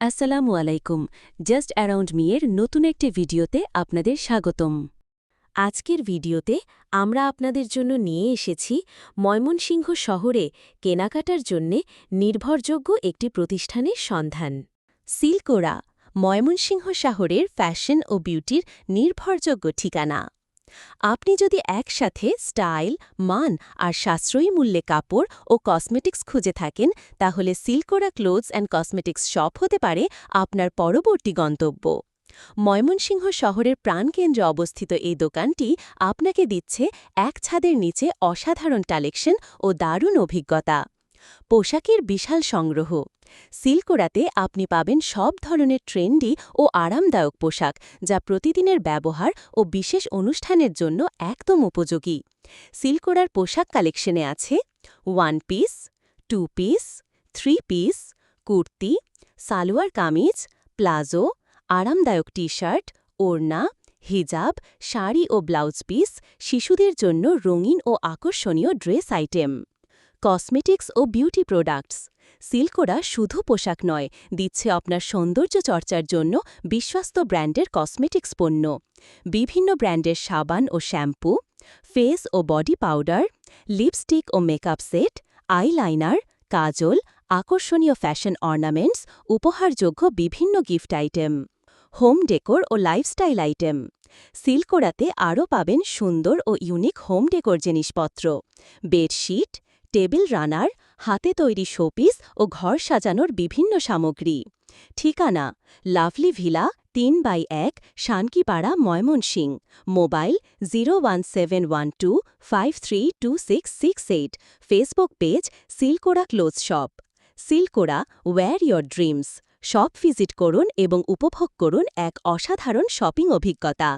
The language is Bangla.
আসসালামু আলাইকুম। জাস্ট অ্যারাউন্ড মি এর নতুন একটি ভিডিওতে আপনাদের স্বাগতম। আজকের ভিডিওতে আমরা আপনাদের জন্য নিয়ে এসেছি ময়মনসিংহ শহরে কেনাকাটার জন্যে নির্ভরযোগ্য একটি প্রতিষ্ঠানের সন্ধান। সিলকোরা, ময়মনসিংহ শহরের ফ্যাশন ও বিউটির নির্ভরযোগ্য ঠিকানা। আপনি যদি একসাথে স্টাইল, মান আর সাশ্রয়ী মূল্যে কাপড় ও কসমেটিক্স খুঁজে থাকেন, তাহলে সিলকোরা ক্লোথস অ্যান্ড কসমেটিক্স শপ হতে পারে আপনার পরবর্তী গন্তব্য। ময়মনসিংহ শহরের প্রাণকেন্দ্রে অবস্থিত এই দোকানটি আপনাকে দিচ্ছে এক ছাদের নিচে অসাধারণ কালেকশন ও দারুণ অভিজ্ঞতা। পোশাকের বিশাল সংগ্রহ। সিলকোরাতে আপনি পাবেন সব ধরনের ট্রেন্ডি ও আরামদায়ক পোশাক, যা প্রতিদিনের ব্যবহার ও বিশেষ অনুষ্ঠানের জন্য একদম উপযোগী। সিলকোরার পোশাক কালেকশনে আছে one piece, two piece, three piece, kurti, salwar kameez, palazzo, আরামদায়ক টি-শার্ট, ওড়না, হিজাব, শাড়ি ও ব্লাউজ পিস, শিশুদের জন্য রঙিন ও আকর্ষণীয় ড্রেস আইটেম। কসমেটিক্স ও বিউটি প্রোডাক্টস। সিলকোরা শুধু পোশাক নয়, দিচ্ছে আপনার সৌন্দর্য চর্চার জন্য বিশ্বস্ত ব্র্যান্ডের কসমেটিক্স পণ্য। বিভিন্ন ব্র্যান্ডের সাবান ও শ্যাম্পু, ফেস ও বডি পাউডার, লিপস্টিক ও মেকআপ সেট, আইলাইনার, কাজল, আকর্ষণীয় ফ্যাশন অর্নামেন্টস, উপহারযোগ্য বিভিন্ন গিফট আইটেম। হোম ডেকোর ও লাইফস্টাইল আইটেম। সিলকোরাতে আরও পাবেন সুন্দর ও ইউনিক হোম ডেকোর জিনিসপত্র, বেডশিট, টেবিল রানার, হাতে তৈরি শোপিস ও ঘর সাজানোর বিভিন্ন সামগ্রী। ঠিকানা: লাভলি ভিলা, ৩/১, Shankipara, Mymensingh. Mobile 01712532668। Facebook page Silkora clothes shop. Silkora, wear your dreams. Shop visit করুন এবং উপভোগ করুন এক অসাধারণ শপিং অভিজ্ঞতা।